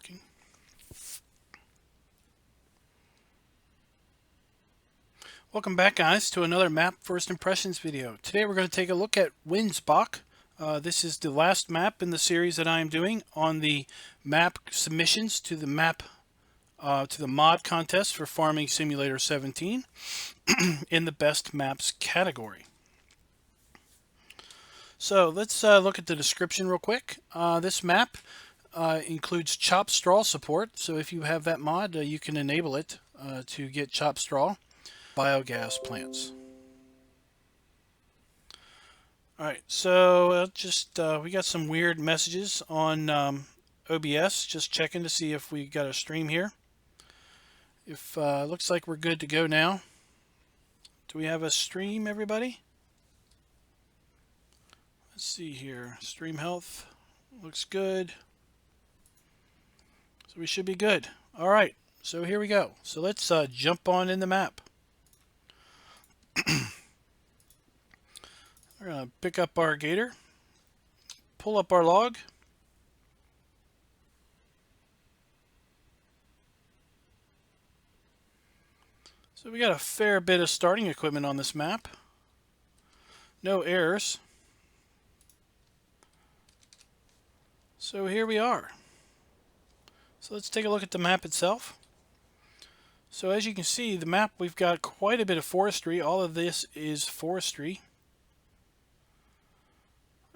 working. Welcome back, guys, to another map first impressions video. Today we're going to take a look at Windsbach. This is the last map in the series that I am doing on the map submissions to the mod contest for Farming Simulator 17 in the best maps category. So let's look at the description real quick. This map includes chopped straw support, so if you have that mod, you can enable it to get chopped straw. Biogas plants. Alright, so we got some weird messages on OBS, just checking to see if we got a stream here. If looks like we're good to go now. Do we have a stream, everybody? Let's see here. Stream health looks good. So we should be good. Alright, so here we go. So let's jump on in the map. We're going to pick up our gator, pull up our log. So we got a fair bit of starting equipment on this map. No errors. So here we are. So let's take a look at the map itself. So as you can see, the map, we've got quite a bit of forestry. All of this is forestry.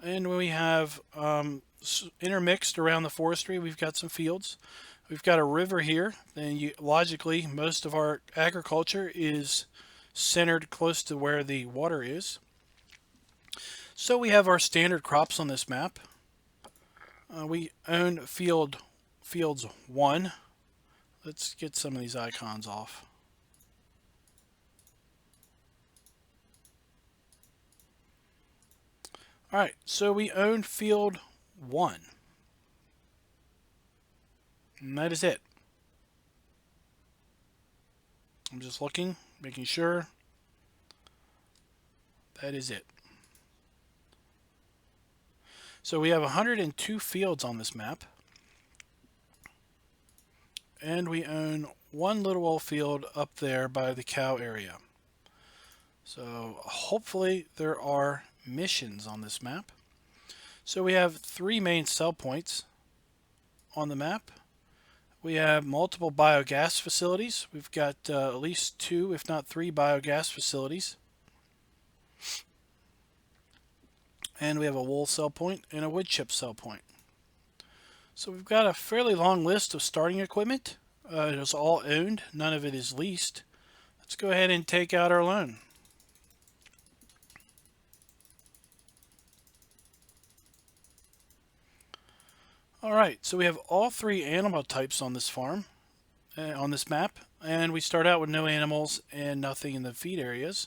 And we have intermixed around the forestry, we've got some fields. We've got a river here. And logically, most of our agriculture is centered close to where the water is. So we have our standard crops on this map. We own fields 1. Let's get some of these icons off. Alright, so we own field 1. And that is it. I'm just looking, making sure. That is it. So we have 102 fields on this map. And we own one little old field up there by the cow area. So hopefully there are missions on this map. So we have 3 main sell points on the map. We have multiple biogas facilities. We've got at least 2, if not 3 biogas facilities. And we have a wool sell point and a wood chip sell point. So we've got a fairly long list of starting equipment. It is all owned. None of it is leased. Let's go ahead and take out our loan. Alright, so we have all 3 animal types on this farm, on this map. And we start out with no animals and nothing in the feed areas.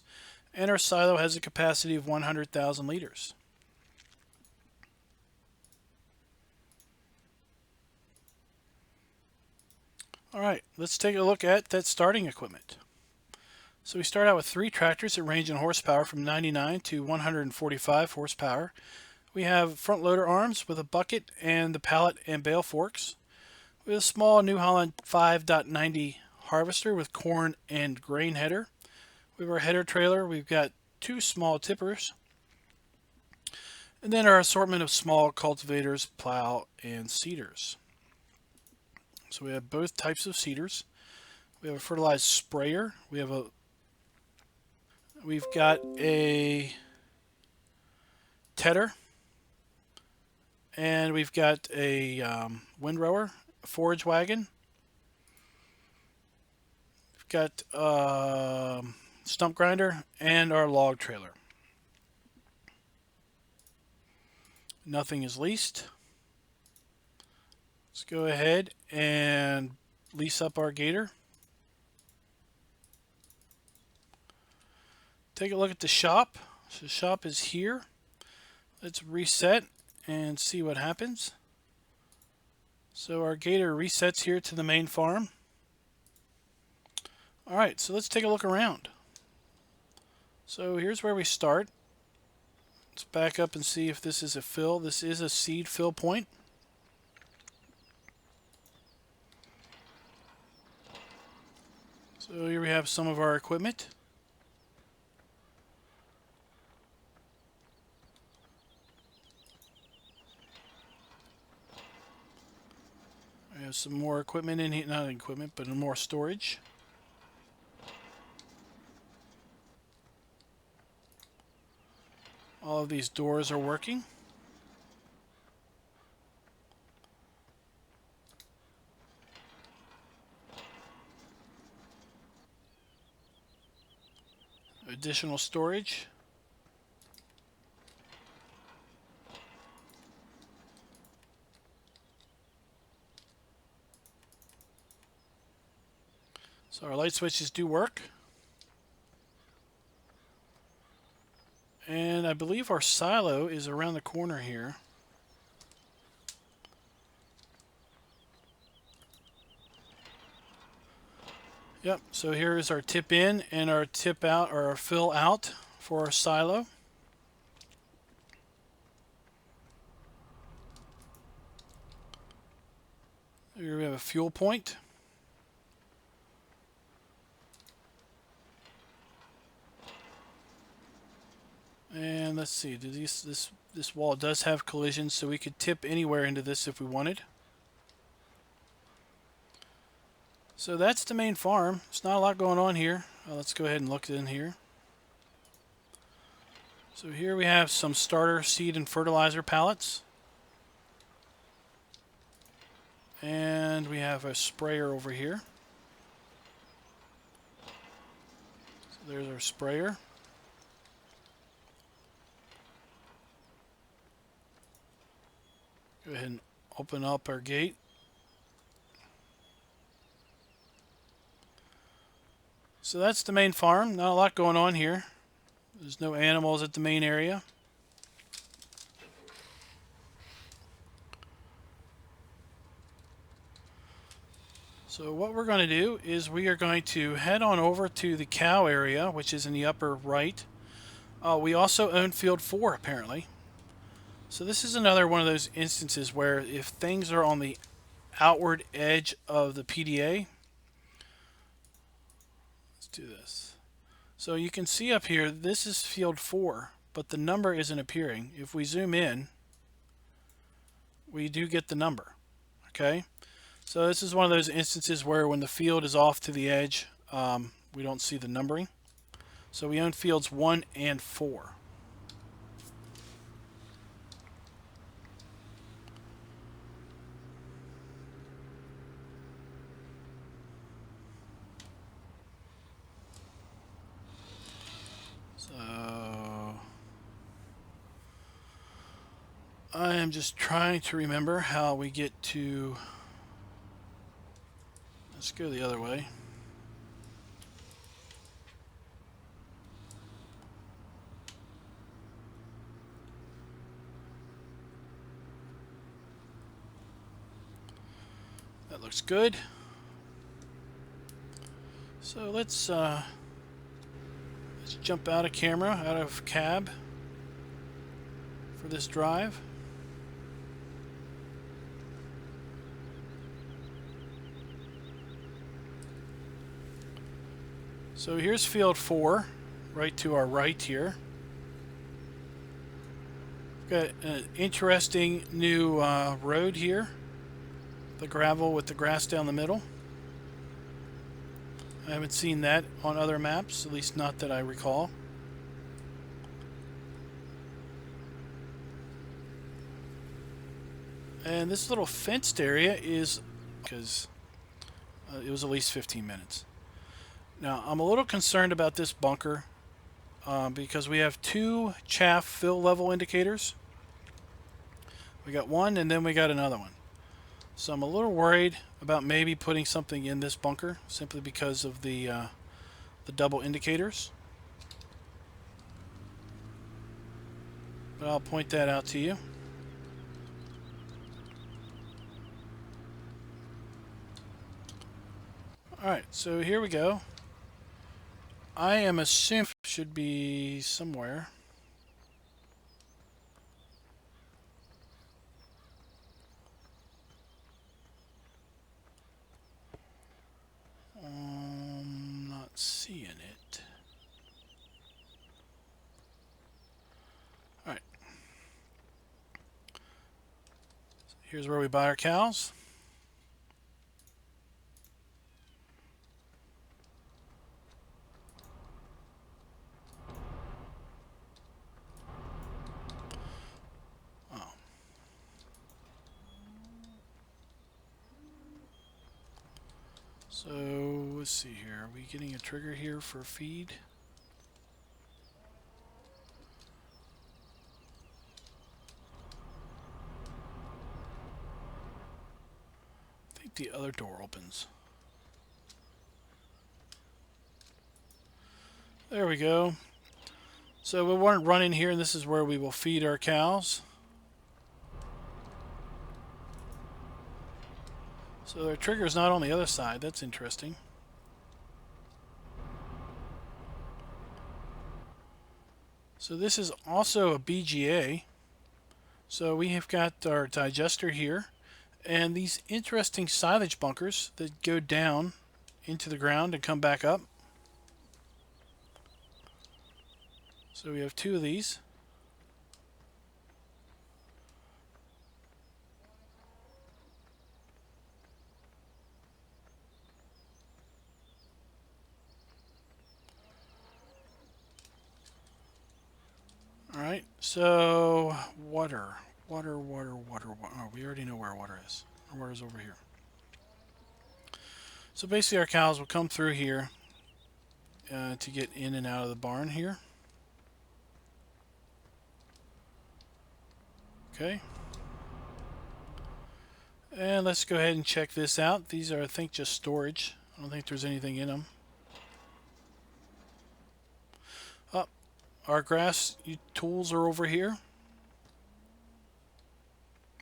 And our silo has a capacity of 100,000 liters. Alright, let's take a look at that starting equipment. So we start out with 3 tractors that range in horsepower from 99 to 145 horsepower. We have front loader arms with a bucket and the pallet and bale forks. We have a small New Holland 5.90 harvester with corn and grain header. We have our header trailer. We've got 2 small tippers. And then our assortment of small cultivators, plow, and seeders. So we have both types of seeders. We have a fertilized sprayer. We've got a tedder. And we've got a windrower, a forage wagon. We've got a stump grinder and our log trailer. Nothing is leased. Let's go ahead and lease up our gator. Take a look at the shop. So the shop is here. Let's reset and see what happens. So our gator resets here to the main farm. Alright, so let's take a look around. So here's where we start. Let's back up and see if this is a fill. This is a seed fill point. So here we have some of our equipment. We have some more equipment in here, not equipment, but more storage. All of these doors are working. Additional storage. So our light switches do work. And I believe our silo is around the corner here. Yep, so here is our tip in and our tip out, or our fill out for our silo. Here we have a fuel point. And let's see, this wall does have collisions, so we could tip anywhere into this if we wanted. So that's the main farm. There's not a lot going on here. Let's go ahead and look in here. So here we have some starter seed and fertilizer pallets. And we have a sprayer over here. So there's our sprayer. Go ahead and open up our gate. So that's the main farm. Not a lot going on here. There's no animals at the main area. So what we're going to do is we are going to head on over to the cow area, which is in the upper right. We also own Field 4, apparently. So this is another one of those instances where if things are on the outward edge of the PDA, let's do this. So you can see up here, this is Field 4, but the number isn't appearing. If we zoom in, we do get the number, okay? So this is one of those instances where when the field is off to the edge, we don't see the numbering. So we own fields 1 and 4. So I am just trying to remember how we get to, let's go the other way. That looks good. So let's jump out of camera, out of cab for this drive. So here's Field 4, right to our right here. Got an interesting new road here. The gravel with the grass down the middle. I haven't seen that on other maps, at least not that I recall. And this little fenced area is because it was at least 15 minutes. Now, I'm a little concerned about this bunker because we have 2 chaff fill level indicators. We got one and then we got another one. So I'm a little worried about maybe putting something in this bunker simply because of the double indicators. But I'll point that out to you. Alright, so here we go. I am assuming it should be somewhere. seeing it. Alright. Here's where we buy our cows. So, let's see here. Are we getting a trigger here for feed? I think the other door opens. There we go. So we want to run in here, and this is where we will feed our cows. So their trigger is not on the other side. That's interesting. So this is also a BGA. So we have got our digester here, and these interesting silage bunkers that go down into the ground and come back up. So we have two of these. Alright, so water. Water. Oh, we already know where water is. Our water's over here. So basically our cows will come through here to get in and out of the barn here. Okay. And let's go ahead and check this out. These are, I think, just storage. I don't think there's anything in them. Oh, our grass tools are over here.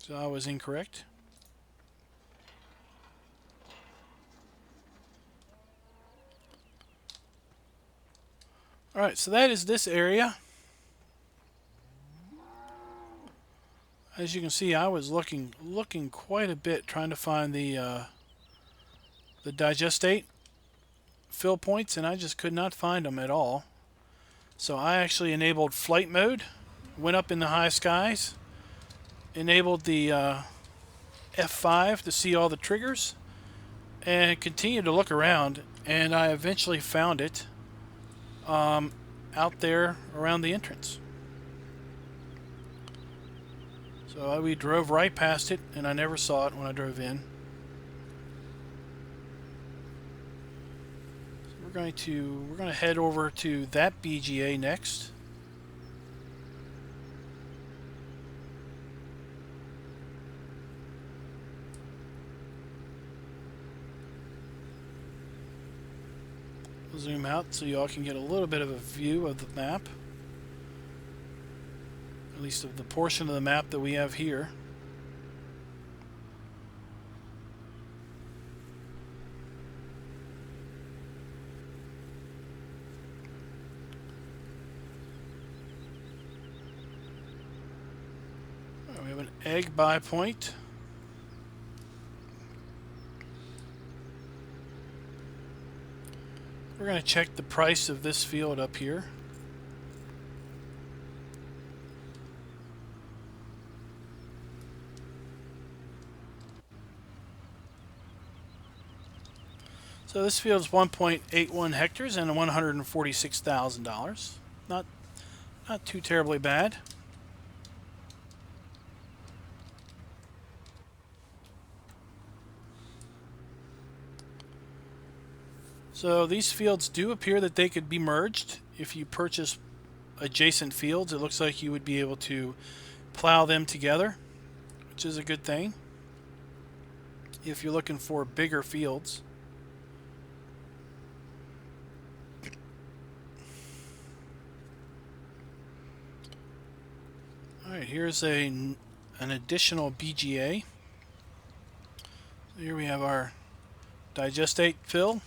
So I was incorrect. Alright, so that is this area. As you can see, I was looking quite a bit trying to find the digestate fill points, and I just could not find them at all. So I actually enabled flight mode, went up in the high skies, enabled the F5 to see all the triggers, and continued to look around, and I eventually found it out there around the entrance. So we drove right past it, and I never saw it when I drove in. So we're going to head over to that BGA next. We'll zoom out so y'all can get a little bit of a view of the map. At least of the portion of the map that we have here. Right, we have an egg buy point. We're going to check the price of this field up here. So this field is 1.81 hectares and $146,000. Not too terribly bad. So these fields do appear that they could be merged. If you purchase adjacent fields, it looks like you would be able to plow them together, which is a good thing if you're looking for bigger fields. Alright, here's an additional BGA. Here we have our digestate fill.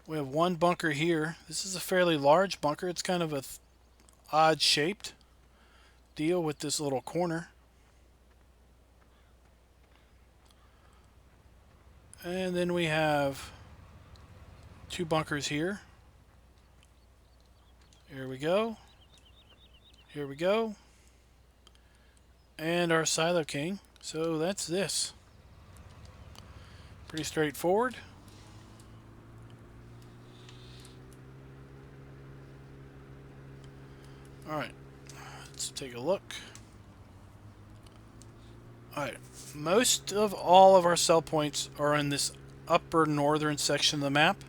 We have one bunker here. This is a fairly large bunker. It's kind of a odd shaped deal with this little corner. And then we have 2 bunkers here. Here we go. Here we go. And our silo king. So that's this. Pretty straightforward. Alright, let's take a look. Alright, most of all of our cell points are in this upper northern section of the map.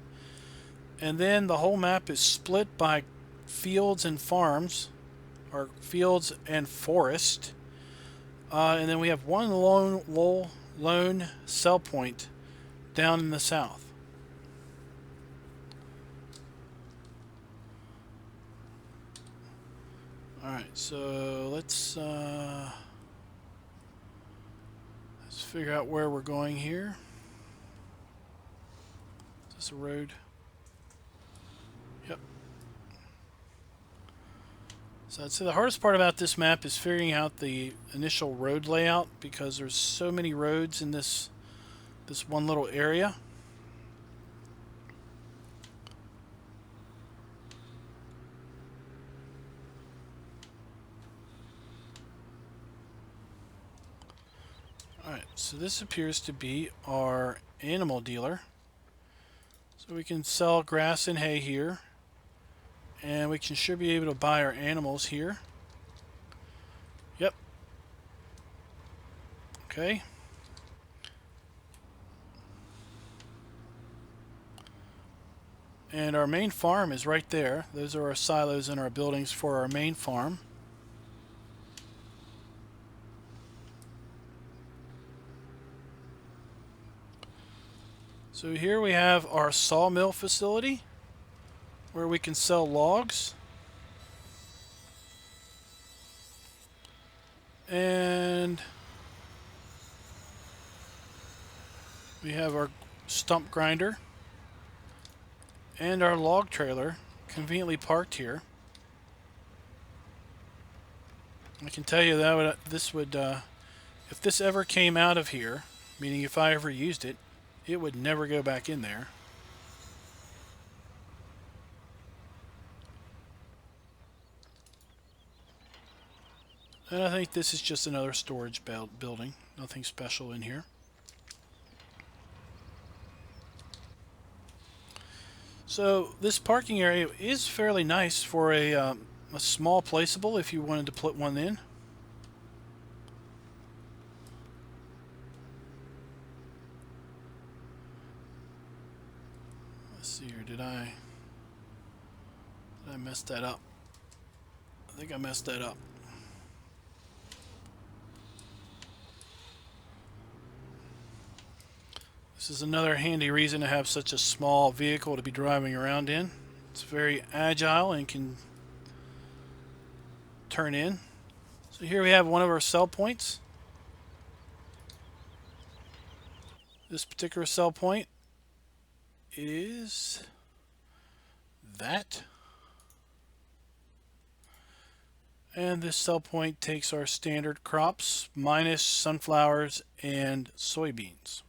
And then the whole map is split by fields and farms, or fields and forest. And then we have one lone cell point down in the south. Alright, so let's figure out where we're going here. Is this a road? Yep. So I'd say the hardest part about this map is figuring out the initial road layout, because there's so many roads in this one little area. Alright, so this appears to be our animal dealer. So we can sell grass and hay here. And we should be able to buy our animals here. Yep. Okay. And our main farm is right there. Those are our silos and our buildings for our main farm. So here we have our sawmill facility, where we can sell logs. And we have our stump grinder and our log trailer conveniently parked here. I can tell you that if this ever came out of here, meaning if I ever used it, it would never go back in there. And I think this is just another storage building. Nothing special in here. So this parking area is fairly nice for a small placeable if you wanted to put one in. Let's see here. Did I mess that up? I think I messed that up. This is another handy reason to have such a small vehicle to be driving around in. It's very agile and can turn in. So here we have one of our sell points. This particular sell point is that. And this sell point takes our standard crops minus sunflowers and soybeans.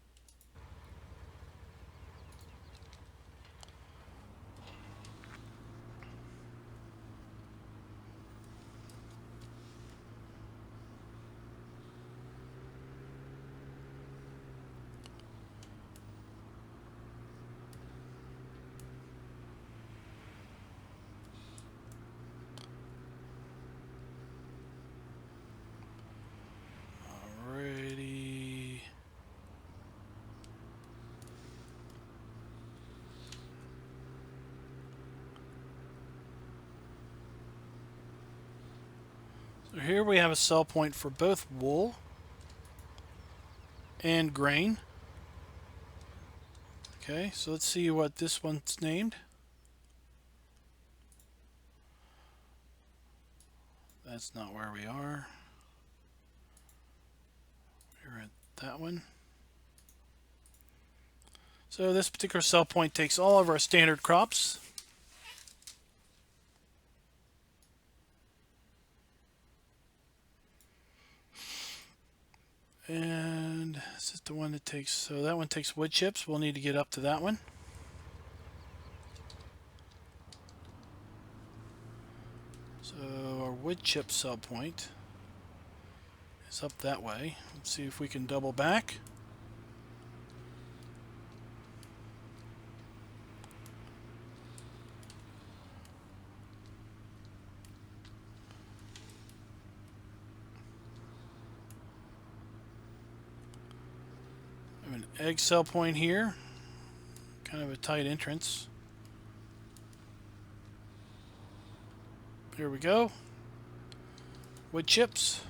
So here we have a sell point for both wool and grain. Okay, so let's see what this one's named. That's not where we are. We're at that one. So this particular sell point takes all of our standard crops. And this is the one that takes, so that one takes wood chips. We'll need to get up to that one. wood chip cell point is up that way. Let's see if we can double back. An egg cell point here, kind of a tight entrance. Here we go. Wood chips.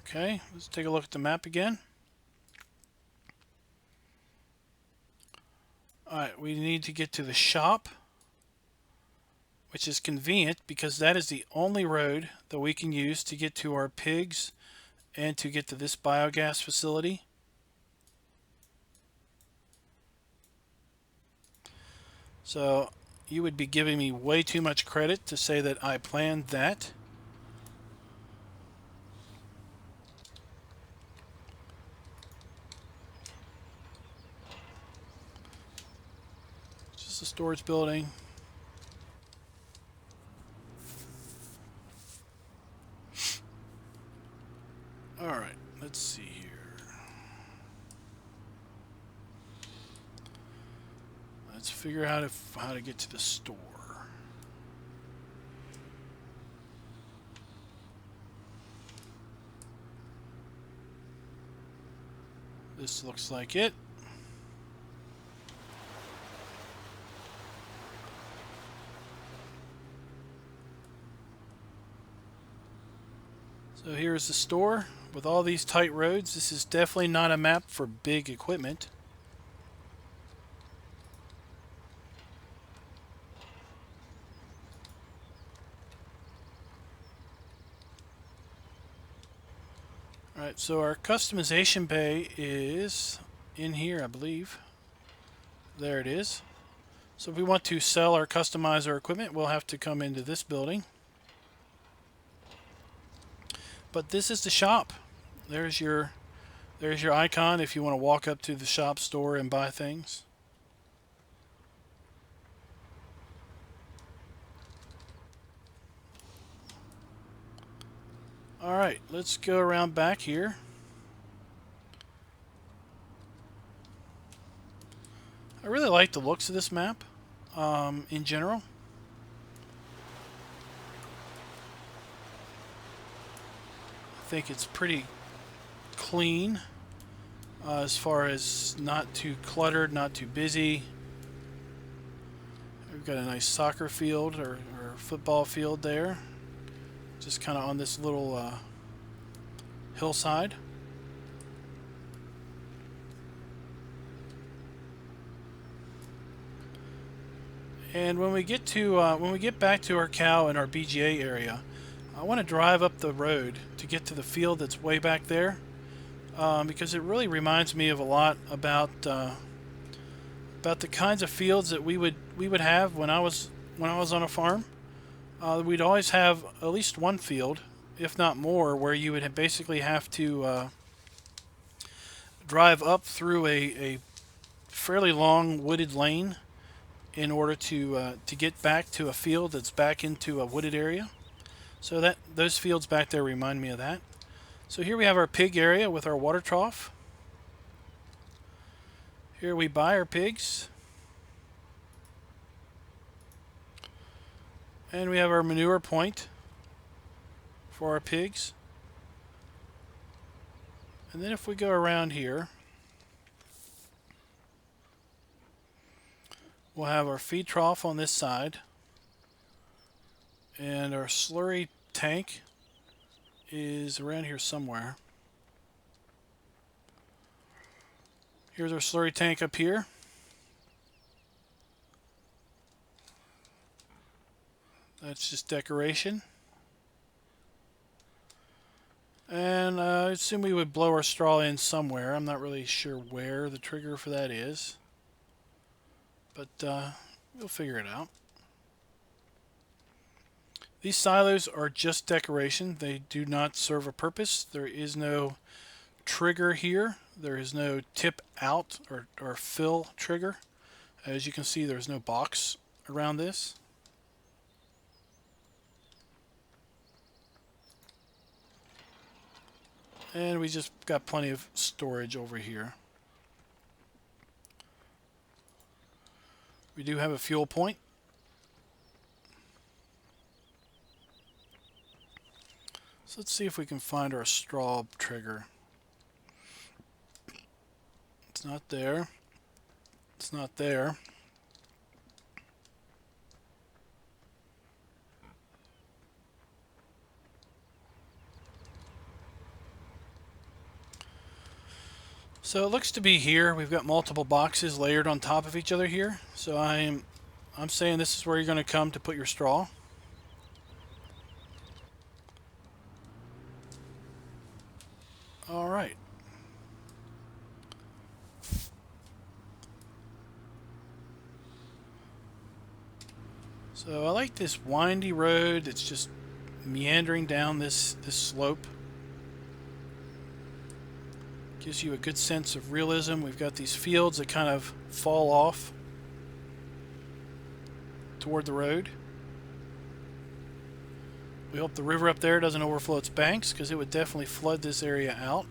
Okay, let's take a look at the map again. Alright, we need to get to the shop, which is convenient because that is the only road that we can use to get to our pigs and to get to this biogas facility. So you would be giving me way too much credit to say that I planned that. Just a storage building. Alright, let's see here. Let's figure out how to get to the store. This looks like it. So here's the store. With all these tight roads, this is definitely not a map for big equipment. Alright, so our customization bay is in here, I believe. There it is. So if we want to sell or customize our equipment, we'll have to come into this building. But this is the shop. There's your icon if you want to walk up to the shop store and buy things. Alright, let's go around back here. I really like the looks of this map in general. I think it's pretty clean as far as not too cluttered, not too busy. We've got a nice soccer field or football field there, just kind of on this little hillside. And when we get back to our cow and our BGA area, I want to drive up the road to get to the field that's way back there, because it really reminds me of a lot about the kinds of fields that we would have when I was on a farm. We'd always have at least one field, if not more, where you would basically have to drive up through a fairly long wooded lane in order to get back to a field that's back into a wooded area. So those fields back there remind me of that. So here we have our pig area with our water trough. Here we buy our pigs. And we have our manure point for our pigs. And then if we go around here, we'll have our feed trough on this side. And our slurry tank is around here somewhere. Here's our slurry tank up here. That's just decoration. And I assume we would blow our straw in somewhere. I'm not really sure where the trigger for that is. But we'll figure it out. These silos are just decoration. They do not serve a purpose. There is no trigger here. There is no tip out or fill trigger. As you can see, there's no box around this. And we just got plenty of storage over here. We do have a fuel point. So let's see if we can find our straw trigger. It's not there. It's not there. So it looks to be here. We've got multiple boxes layered on top of each other here. So I'm saying this is where you're going to come to put your straw. All right. So I like this windy road that's just meandering down this slope. Gives you a good sense of realism. We've got these fields that kind of fall off toward the road. We hope the river up there doesn't overflow its banks, because it would definitely flood this area out.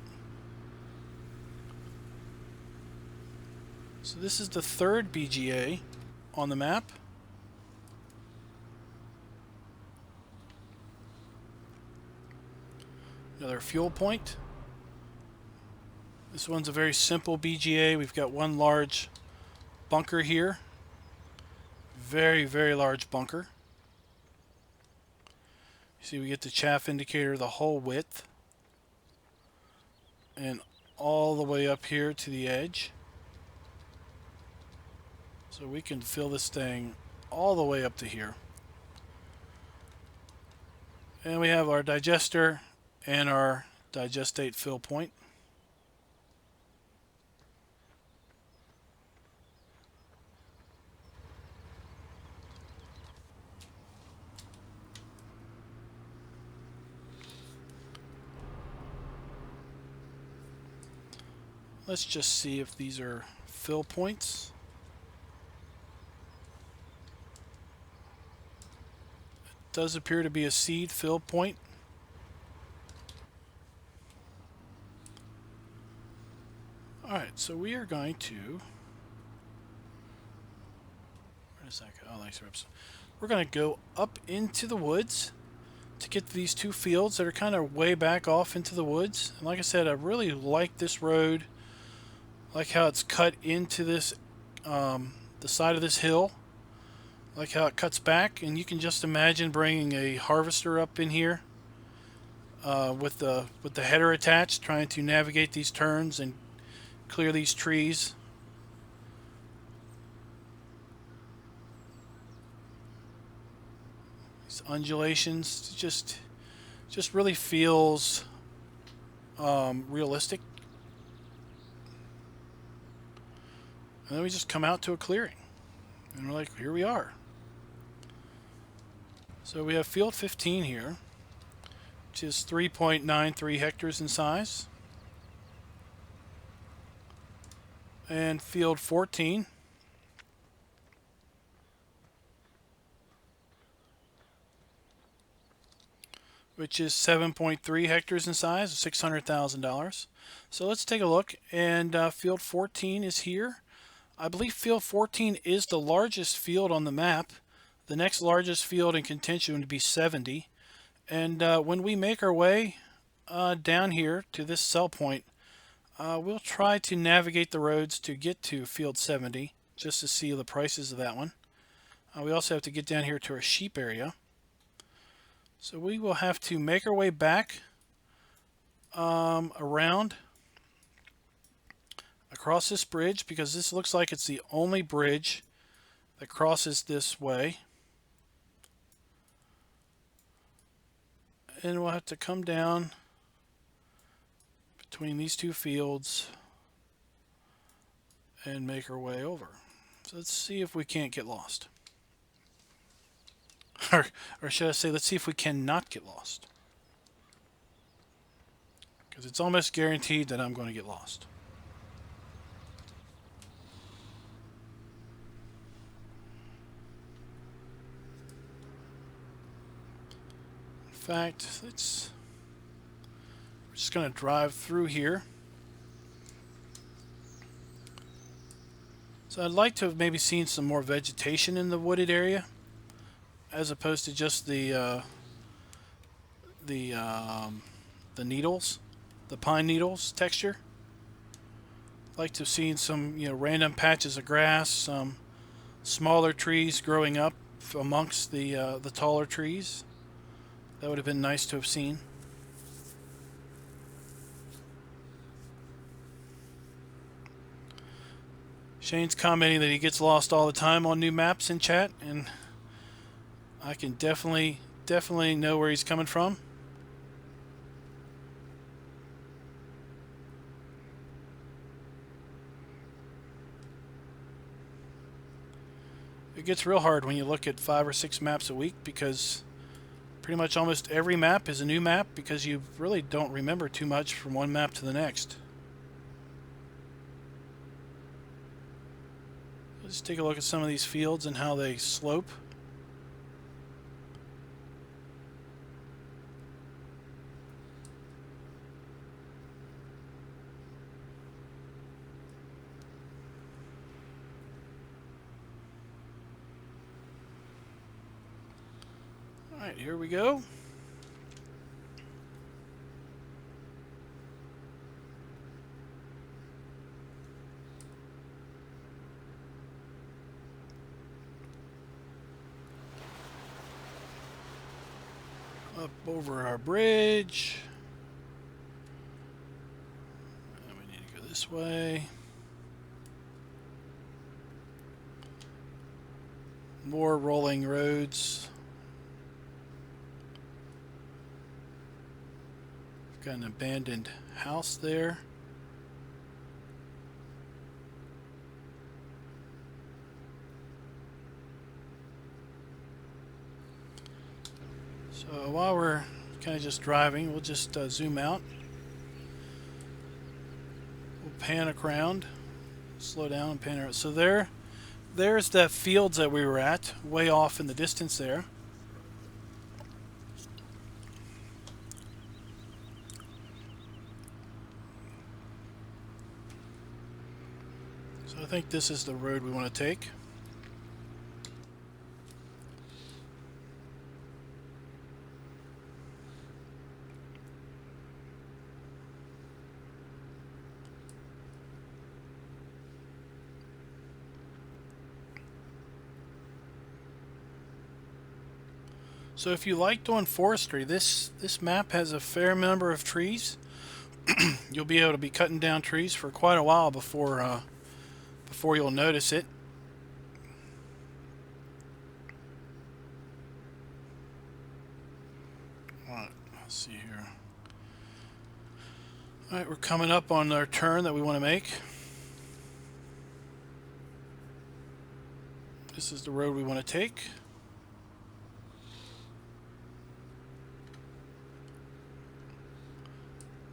So this is the third BGA on the map. Another fuel point. This one's a very simple BGA. We've got one large bunker here. Very, very large bunker. You see we get the chaff indicator the whole width. And all the way up here to the edge. So we can fill this thing all the way up to here. And we have our digester and our digestate fill point. Let's just see if these are fill points. It does appear to be a seed fill point. Alright, so we are going to... Where does that go? Oh, nice rips. We're going to go up into the woods to get to these two fields that are kind of way back off into the woods. And like I said, I really like this road. I like how it's cut into this, the side of this hill. I like how it cuts back, and you can just imagine bringing a harvester up in here with the header attached, trying to navigate these turns and clear these trees. These undulations just really feels realistic. And then we just come out to a clearing. And we're like, here we are. So we have field 15 here, which is 3.93 hectares in size. And field 14, which is 7.3 hectares in size, $600,000. So let's take a look. And field 14 is here. I believe field 14 is the largest field on the map. The next largest field in contention would be 70. And when we make our way down here to this sell point, we'll try to navigate the roads to get to field 70 just to see the prices of that one. We also have to get down here to our sheep area. So we will have to make our way back around across this bridge, because this looks like it's the only bridge that crosses this way. And we'll have to come down between these two fields and make our way over. So let's see if we can't get lost. Or should I say, let's see if we cannot get lost. Because it's almost guaranteed that I'm going to get lost. fact, we're just going to drive through here. So I'd like to have maybe seen some more vegetation in the wooded area, as opposed to just the needles, the pine needles texture. I'd like to have seen some, random patches of grass, some smaller trees growing up amongst the taller trees. That would have been nice to have seen. Shane's commenting that he gets lost all the time on new maps in chat, and I can definitely know where he's coming from. It gets real hard when you look at 5 or 6 maps a week, because pretty much almost every map is a new map, because you really don't remember too much from one map to the next. Let's take a look at some of these fields and how they slope. Alright, here we go. Up over our bridge. And we need to go this way. More rolling roads. We've got an abandoned house there. So while we're kind of just driving, we'll just zoom out. We'll pan around, slow down and pan around. So there's the fields that we were at, way off in the distance there. So I think this is the road we want to take. So if you like doing forestry, this map has a fair number of trees. You'll be able to be cutting down trees for quite a while before you'll notice it. Alright, let's see here. Alright, we're coming up on our turn that we want to make. This is the road we want to take.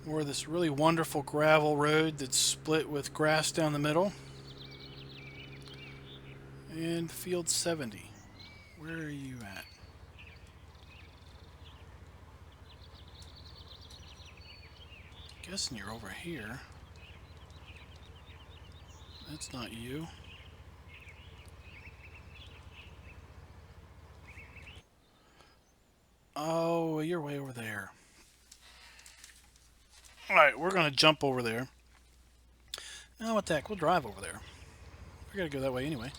Or this really wonderful gravel road that's split with grass down the middle. And field 70. Where are you at? Guessing you're over here. That's not you. Oh, you're way over there. Alright, we're going to jump over there. Now what the heck, we'll drive over there. We gotta go that way anyway.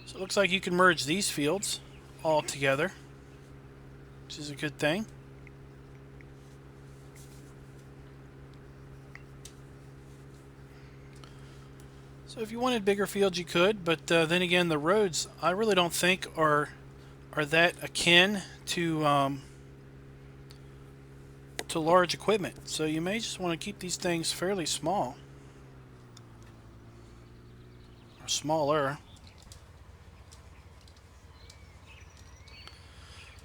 So it looks like you can merge these fields all together, which is a good thing. So if you wanted bigger fields, you could, but then again, the roads I really don't think are that akin to large equipment. So you may just want to keep these things fairly small, or smaller.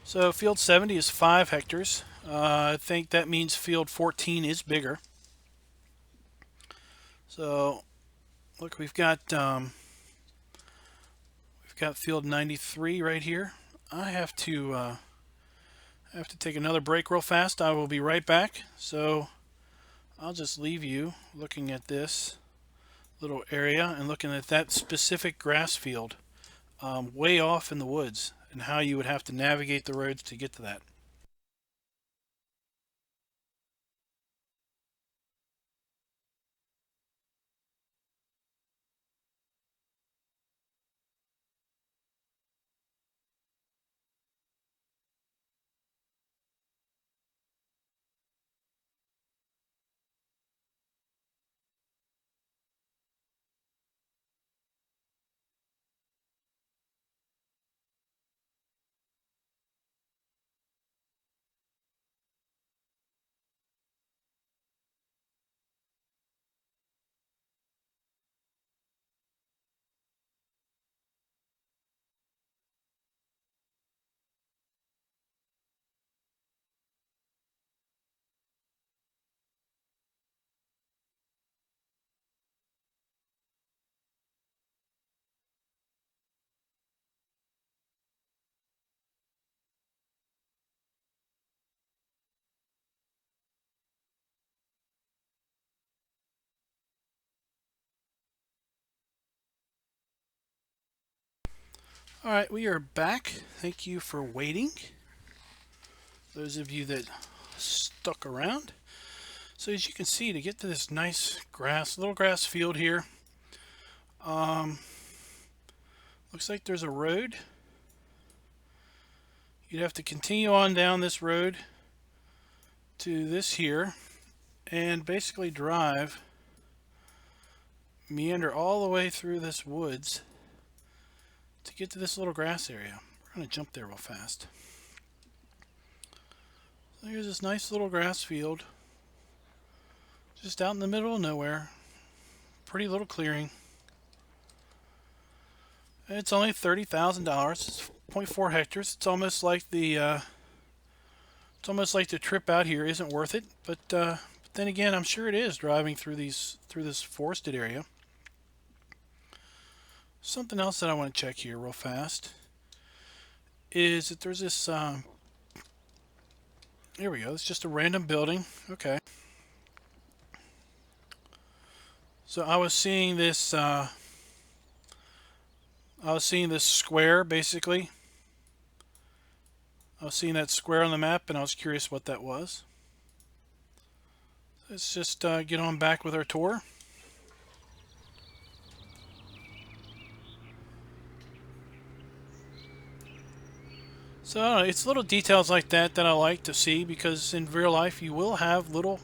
So field 70 is 5 hectares. I think that means field 14 is bigger. So look, we've got got field 93 right here. I have to take another break real fast. I will be right back. So I'll just leave you looking at this little area and looking at that specific grass field way off in the woods and how you would have to navigate the roads to get to that. All right, we are back. Thank you for waiting. Those of you that stuck around. So as you can see, to get to this nice little grass field here, looks like there's a road. You'd have to continue on down this road to this here and basically meander all the way through this woods to get to this little grass area. We're going to jump there real fast. So here's this nice little grass field just out in the middle of nowhere. Pretty little clearing. It's only $30,000. It's 0.4 hectares. It's almost like the trip out here isn't worth it, but then again, I'm sure it is driving through this forested area. Something else that I want to check here real fast is that there's this, here we go, it's just a random building. Okay. So I was seeing this square, basically. I was seeing that square on the map, and I was curious what that was. Let's just get on back with our tour. So it's little details like that I like to see, because in real life you will have little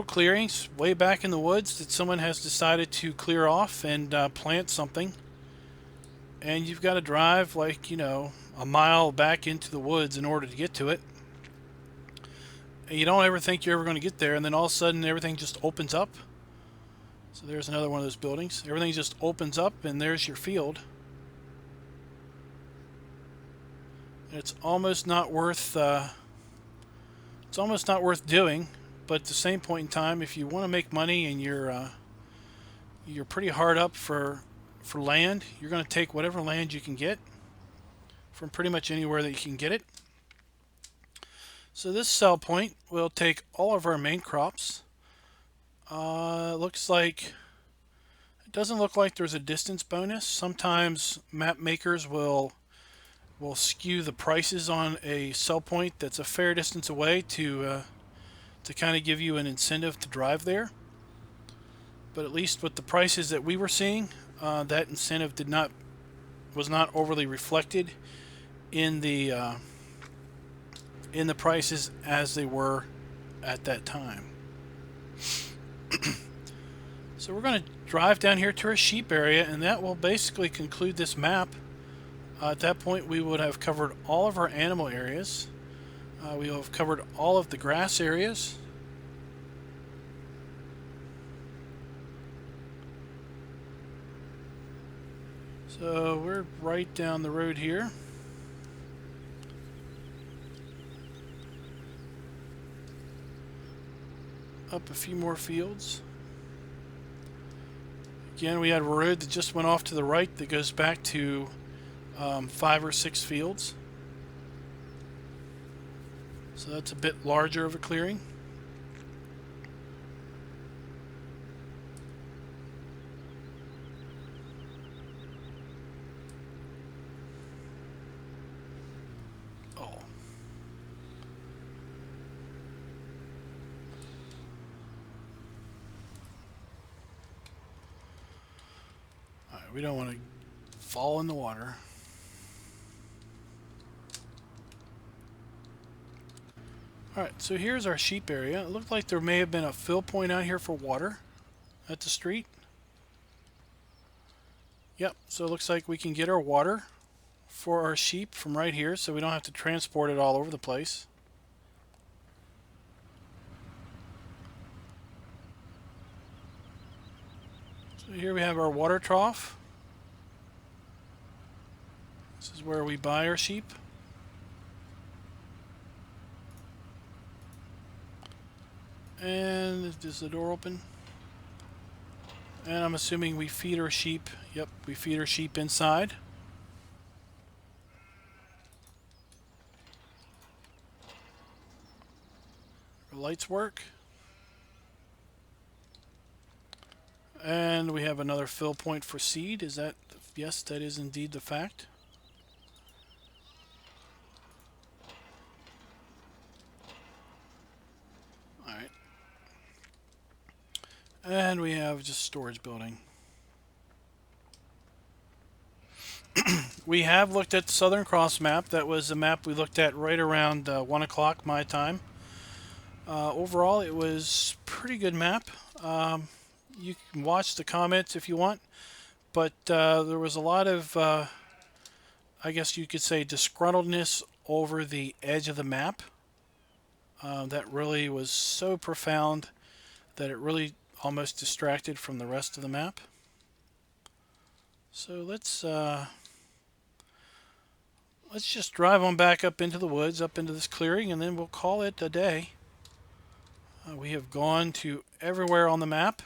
clearings way back in the woods that someone has decided to clear off and plant something, and you've got to drive like, you know, a mile back into the woods in order to get to it. And you don't ever think you're ever going to get there, and then all of a sudden everything just opens up. So there's another one of those buildings. Everything just opens up and there's your field. It's almost not worth doing, but at the same point in time, if you want to make money and you're pretty hard up for land, you're going to take whatever land you can get from pretty much anywhere that you can get it. So this sell point will take all of our main crops. Looks like it doesn't look like there's a distance bonus. Sometimes map makers will skew the prices on a sell point that's a fair distance away to kind of give you an incentive to drive there. But at least with the prices that we were seeing, that incentive was not overly reflected in the prices as they were at that time. So we're going to drive down here to our sheep area, and that will basically conclude this map. At that point, we would have covered all of our animal areas. We will have covered all of the grass areas. So we're right down the road here. Up a few more fields. Again, we had a road that just went off to the right that goes back to 5 or 6 fields. So that's a bit larger of a clearing. Oh. Alright, we don't want to fall in the water. Alright, so here's our sheep area. It looked like there may have been a fill point out here for water at the street. Yep, so it looks like we can get our water for our sheep from right here, so we don't have to transport it all over the place. So here we have our water trough. This is where we buy our sheep. And is the door open? And I'm assuming we feed our sheep. Yep, we feed our sheep inside. Our lights work. And we have another fill point for seed. Is that, yes, that is indeed the fact. Alright. And we have just storage building. We have looked at the Southern Cross map. That was a map we looked at right around 1 o'clock my time. Overall, it was a pretty good map. You can watch the comments if you want, but there was a lot of, I guess you could say, disgruntledness over the edge of the map. That really was so profound that it really almost distracted from the rest of the map. So let's just drive on back up into the woods, up into this clearing, and then we'll call it a day. We have gone to everywhere on the map.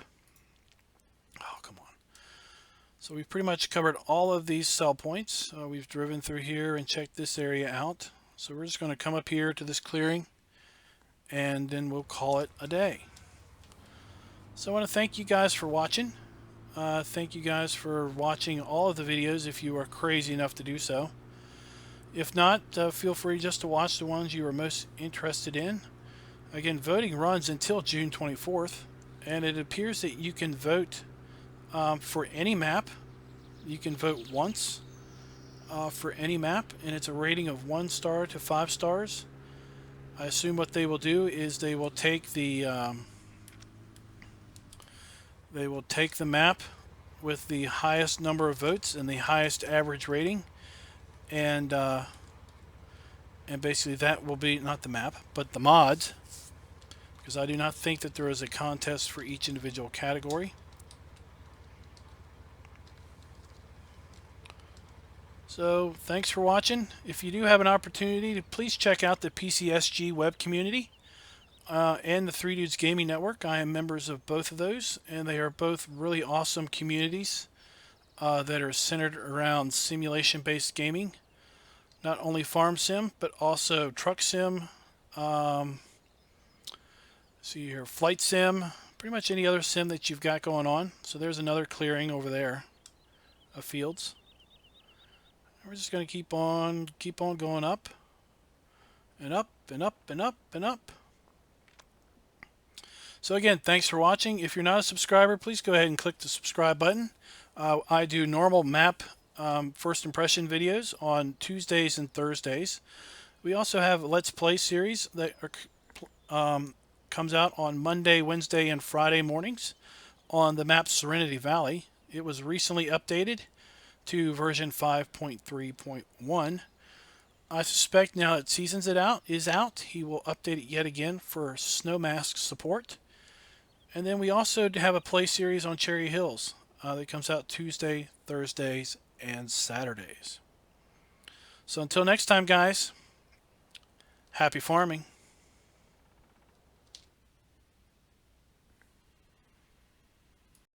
Oh, come on. So we've pretty much covered all of these sell points. We've driven through here and checked this area out. So we're just going to come up here to this clearing, and then we'll call it a day. So I want to thank you guys for watching. Thank you guys for watching all of the videos if you are crazy enough to do so. If not, feel free just to watch the ones you are most interested in. Again, voting runs until June 24th, and it appears that you can vote for any map. You can vote once for any map, and it's a rating of 1 star to 5 stars. I assume what they will do is they will take the map with the highest number of votes and the highest average rating, and basically that will be not the map, but the mods, because I do not think that there is a contest for each individual category. So thanks for watching. If you do have an opportunity, to please check out the PCSG web community and the 3 Dudes Gaming Network. I am members of both of those, and they are both really awesome communities that are centered around simulation-based gaming. Not only farm sim, but also truck sim, see here, flight sim, pretty much any other sim that you've got going on. So there's another clearing over there of fields. And we're just going to keep on going up and up and up and up and up. So again, thanks for watching. If you're not a subscriber, please go ahead and click the subscribe button. I do normal map first impression videos on Tuesdays and Thursdays. We also have a Let's Play series that comes out on Monday, Wednesday, and Friday mornings on the map Serenity Valley. It was recently updated to version 5.3.1. I suspect now that Seasons is out, he will update it yet again for Snow Mask support. And then we also have a play series on Cherry Hills that comes out Tuesday, Thursdays, and Saturdays. So until next time, guys, happy farming.